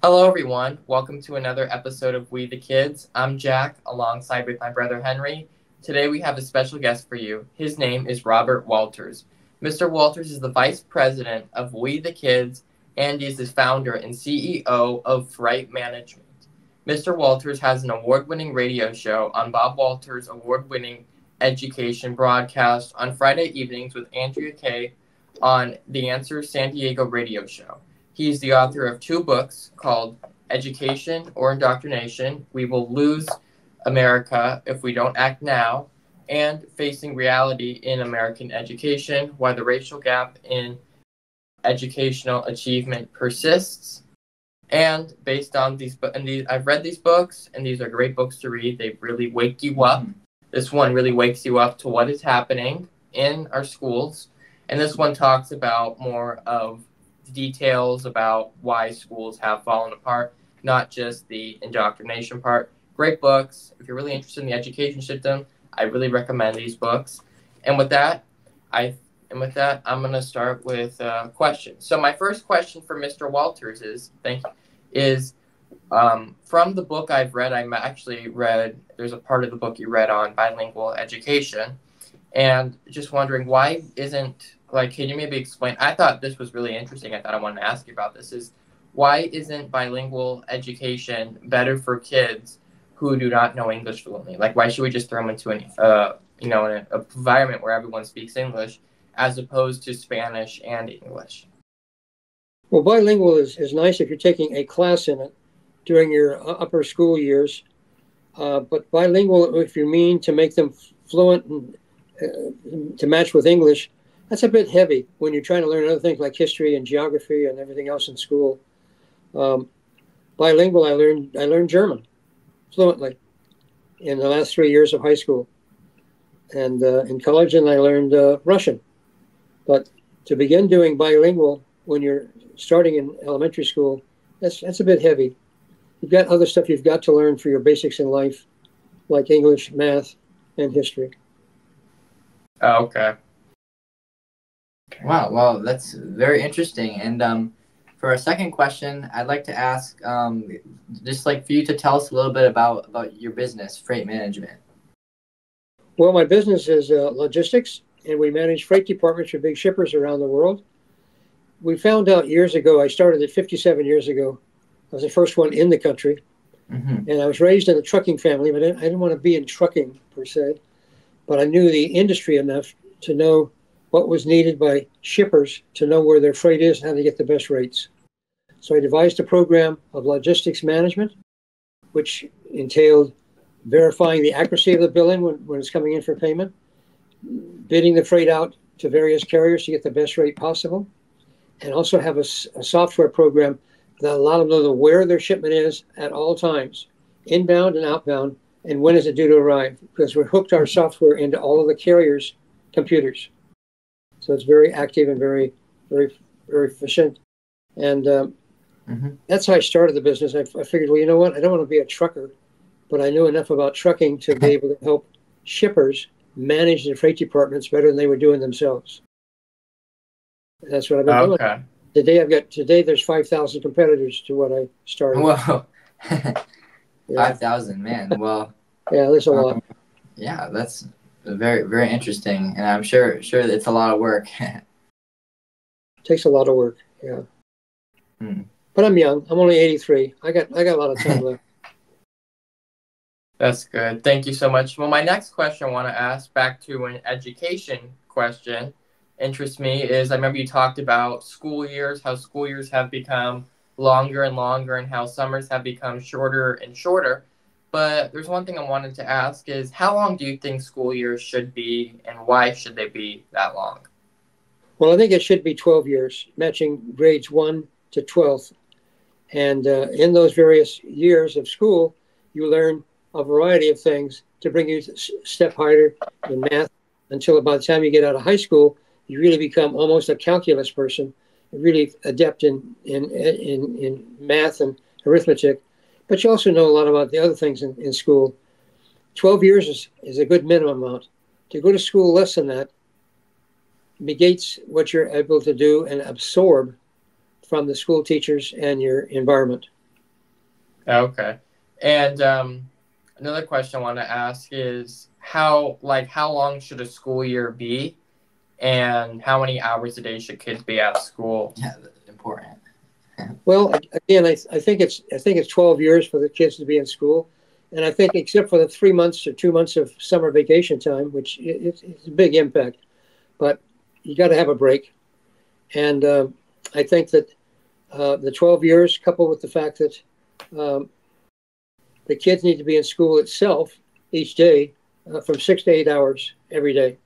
Hello, everyone. Welcome to another episode of We the Kids. I'm Jack, alongside with my brother Henry. Today we have a special guest for you. His name is Robert Walters. Mr. Walters is the Vice President of We the Kids, and he is the founder and CEO of Fright Management. Mr. Walters has an award-winning radio show on Bob Walters' award-winning education broadcast on Friday evenings with Andrea Kay on the Answer San Diego radio show. He's the author of two books called Education or Indoctrination, We Will Lose America If We Don't Act Now, and Facing Reality in American Education, Why the Racial Gap in Educational Achievement Persists. And based on I've read these books, and these are great books to read. They really wake you up. This one really wakes you up to what is happening in our schools. And this one talks about more of details about why schools have fallen apart, not just the indoctrination part. Great books. If you're really interested in the education system, I really recommend these books. And with that, I'm going to start with questions. So my first question for Mr. Walters is from the book I've read. There's a part of the book you read on bilingual education, and just wondering can you maybe explain? I thought this was really interesting. I thought I wanted to ask you about this. Is why isn't bilingual education better for kids who do not know English fluently? Like, why should we just throw them into an environment where everyone speaks English as opposed to Spanish and English? Well, bilingual is nice if you're taking a class in it during your upper school years. But bilingual, if you mean to make them fluent and to match with English, that's a bit heavy when you're trying to learn other things like history and geography and everything else in school. Bilingual, I learned German fluently in the last 3 years of high school. And in college, and I learned Russian. But to begin doing bilingual when you're starting in elementary school, that's a bit heavy. You've got other stuff you've got to learn for your basics in life, like English, math, and history. Oh, okay. Wow, well, that's very interesting. And for our second question, I'd like to ask, just like for you to tell us a little bit about your business, Freight Management. Well, my business is logistics, and we manage freight departments for big shippers around the world. We found out years ago, I started it 57 years ago. I was the first one in the country. Mm-hmm. And I was raised in a trucking family, but I didn't want to be in trucking per se. But I knew the industry enough to know what was needed by shippers to know where their freight is and how to get the best rates. So I devised a program of logistics management, which entailed verifying the accuracy of the billing when it's coming in for payment, bidding the freight out to various carriers to get the best rate possible, and also have a software program that allowed them to know where their shipment is at all times, inbound and outbound, and when is it due to arrive, because we hooked our software into all of the carriers' computers. So it's very active and very, very, very efficient. And that's how I started the business. I figured, well, you know what? I don't want to be a trucker, but I knew enough about trucking to be able to help shippers manage their freight departments better than they were doing themselves. And that's what I've been doing. Okay. Today there's 5,000 competitors to what I started. Whoa. 5,000, man. Well, yeah, there's a lot. Yeah, that's very, very interesting, and I'm sure it's a lot of work. Takes a lot of work, yeah. But I'm young. I'm only 83. I got a lot of time left. That's good. Thank you so much. Well, my next question I want to ask, back to an education question, interests me, is I remember you talked about school years, how school years have become longer and longer, and how summers have become shorter and shorter. But there's one thing I wanted to ask is, how long do you think school years should be, and why should they be that long? Well, I think it should be 12 years, matching grades 1 to 12th. And in those various years of school, you learn a variety of things to bring you a step higher in math, until by the time you get out of high school, you really become almost a calculus person, really adept in math and arithmetic. But you also know a lot about the other things in school. 12 years is a good minimum amount. To go to school less than that negates what you're able to do and absorb from the school teachers and your environment. Okay. And another question I want to ask is how long should a school year be, and how many hours a day should kids be at school? Yeah, that's important. Well, again, I think it's 12 years for the kids to be in school, and I think except for the 3 months or 2 months of summer vacation time, which it's a big impact, but you got to have a break. And I think that the 12 years, coupled with the fact that um, the kids need to be in school itself each day from 6 to 8 hours every day.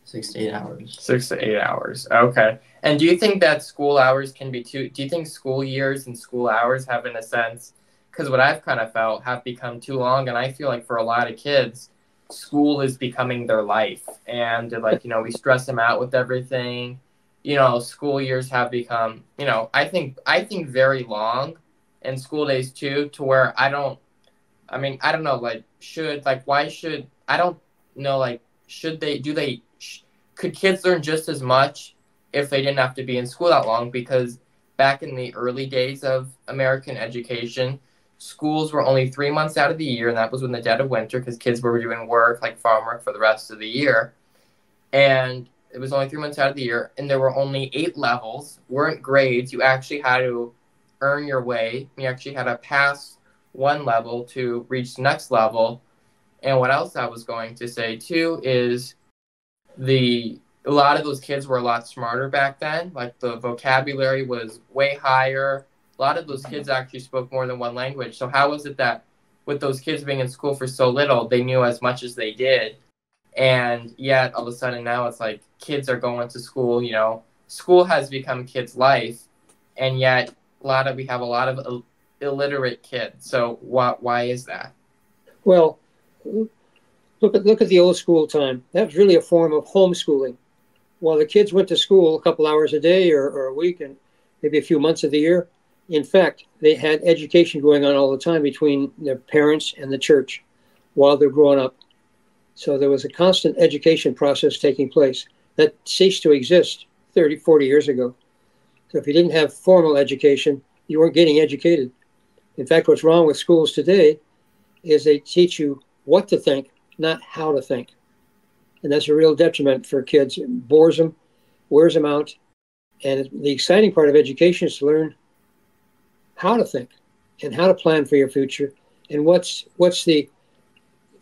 6 to 8 hours. 6 to 8 hours. Okay. And do you think that school hours can be too? Do you think school years and school hours have, in a sense, because what I've kind of felt have become too long, and I feel like for a lot of kids, school is becoming their life, and like we stress them out with everything. School years have become, I think very long, and school days too, to where I don't. I mean, I don't know. Why should I don't know. Should they? Do they? Could kids learn just as much if they didn't have to be in school that long? Because back in the early days of American education, schools were only 3 months out of the year, and that was in the dead of winter because kids were doing work, like farm work, for the rest of the year. And it was only 3 months out of the year, and there were only 8 levels, weren't grades. You actually had to earn your way. You actually had to pass one level to reach the next level. And what else I was going to say too is a lot of those kids were a lot smarter back then. Like the vocabulary was way higher. A lot of those kids actually spoke more than one language. So how was it that with those kids being in school for so little, they knew as much as they did? And yet all of a sudden now it's like kids are going to school, school has become kids' life, and yet we have a lot of illiterate kids. So why is that? Well, look at the old school time. That was really a form of homeschooling. While the kids went to school a couple hours a day or a week and maybe a few months of the year, in fact, they had education going on all the time between their parents and the church while they're growing up. So there was a constant education process taking place that ceased to exist 30, 40 years ago. So if you didn't have formal education, you weren't getting educated. In fact, what's wrong with schools today is they teach you what to think, not how to think. And that's a real detriment for kids. It bores them, wears them out. And the exciting part of education is to learn how to think and how to plan for your future and what's the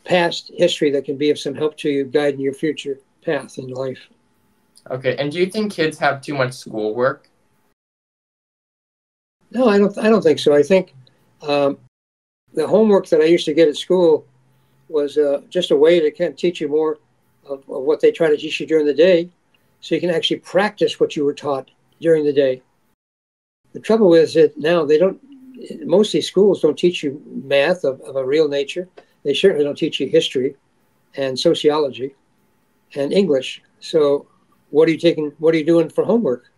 past history that can be of some help to you guiding your future path in life. Okay, and do you think kids have too much schoolwork? No, I don't think so. I think the homework that I used to get at school was just a way to kind of teach you more of what they try to teach you during the day, so you can actually practice what you were taught during the day. The trouble is that now most of these schools don't teach you math of a real nature. They certainly don't teach you history and sociology and English. So what are you doing for homework?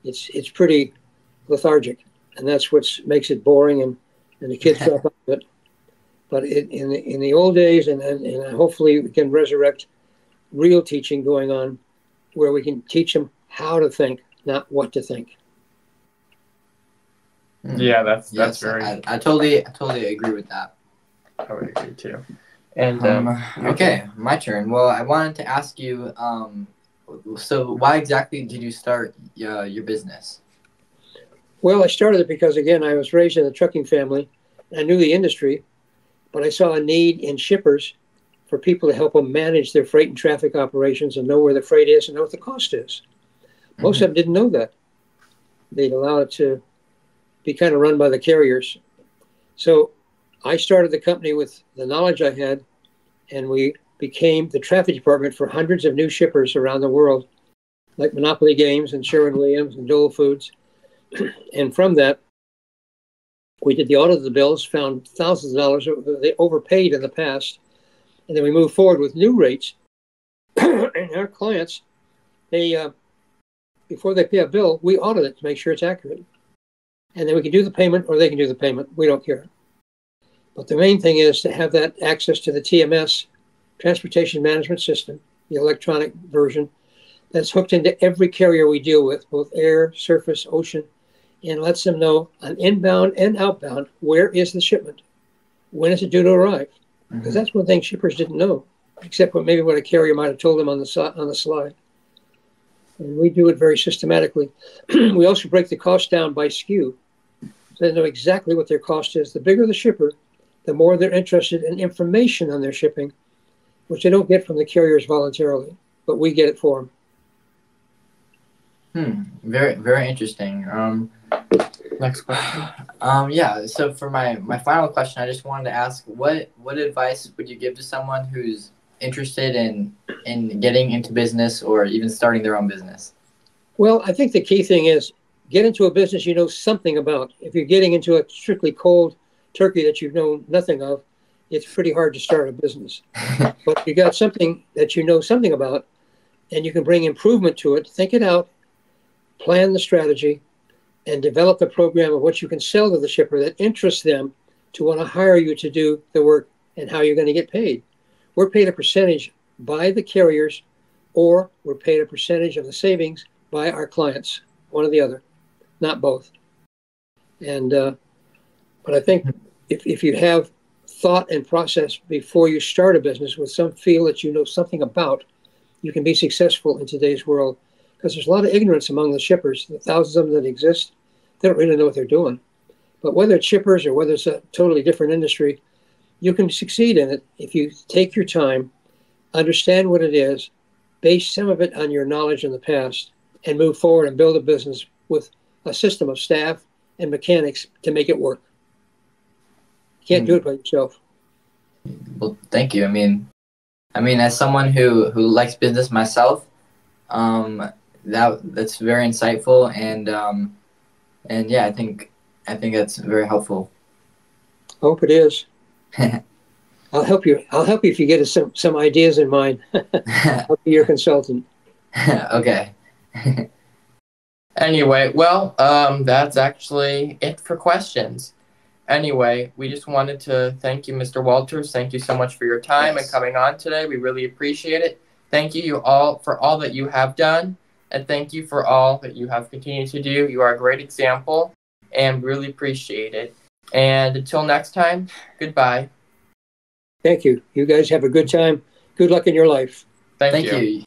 It's pretty lethargic, and that's what makes it boring, and the kids drop out of it. But in the old days, and hopefully we can resurrect real teaching going on, where we can teach them how to think, not what to think. Yeah, that's very. I totally agree with that. I would agree too. And okay, my turn. Well, I wanted to ask you. So why exactly did you start your business? Well, I started it because, again, I was raised in a trucking family. I knew the industry, but I saw a need in shippers for people to help them manage their freight and traffic operations and know where the freight is and know what the cost is. Most of them didn't know that. They'd allow it to be kind of run by the carriers. So I started the company with the knowledge I had, and we became the traffic department for hundreds of new shippers around the world, like Monopoly Games and Sherwin-Williams and Dole Foods. And from that, we did the audit of the bills, found thousands of dollars they overpaid in the past, and then we moved forward with new rates. And our clients, they before they pay a bill, we audit it to make sure it's accurate. And then we can do the payment, or they can do the payment. We don't care. But the main thing is to have that access to the TMS, Transportation Management System, the electronic version, that's hooked into every carrier we deal with, both air, surface, ocean, and lets them know on inbound and outbound, where is the shipment? When is it due to arrive? Because that's one thing shippers didn't know, except for maybe what a carrier might have told them on the slide. And we do it very systematically. We also break the cost down by SKU, so they know exactly what their cost is. The bigger the shipper, the more they're interested in information on their shipping, which they don't get from the carriers voluntarily, but we get it for them. Very, very interesting. Next question. Yeah. So for my final question, I just wanted to ask, what advice would you give to someone who's interested in getting into business or even starting their own business? Well, I think the key thing is get into a business you know something about. If you're getting into a strictly cold turkey that you know nothing of, it's pretty hard to start a business. But if you got something that you know something about and you can bring improvement to it, think it out, plan the strategy, and develop the program of what you can sell to the shipper that interests them to want to hire you to do the work and how you're going to get paid. We're paid a percentage by the carriers, or we're paid a percentage of the savings by our clients, one or the other, not both. And but I think if you have thought and process before you start a business with some feel that you know something about, you can be successful in today's world. Because there's a lot of ignorance among the shippers, the thousands of them that exist. They don't really know what they're doing. But whether it's shippers or whether it's a totally different industry, you can succeed in it if you take your time, understand what it is, base some of it on your knowledge in the past, and move forward and build a business with a system of staff and mechanics to make it work. You can't do it by yourself. Well, thank you. I mean, as someone who likes business myself, that's very insightful, and yeah, I think that's very helpful. I hope it is. I'll help you. I'll help you if you get some ideas in mind. I'll be your consultant. Okay. Anyway, well, that's actually it for questions. Anyway, we just wanted to thank you, Mr. Walters. Thank you so much for your time and coming on today. We really appreciate it. Thank you all for all that you have done, and thank you for all that you have continued to do. You are a great example, and really appreciate it. And until next time, goodbye. Thank you. You guys have a good time. Good luck in your life. Thank you.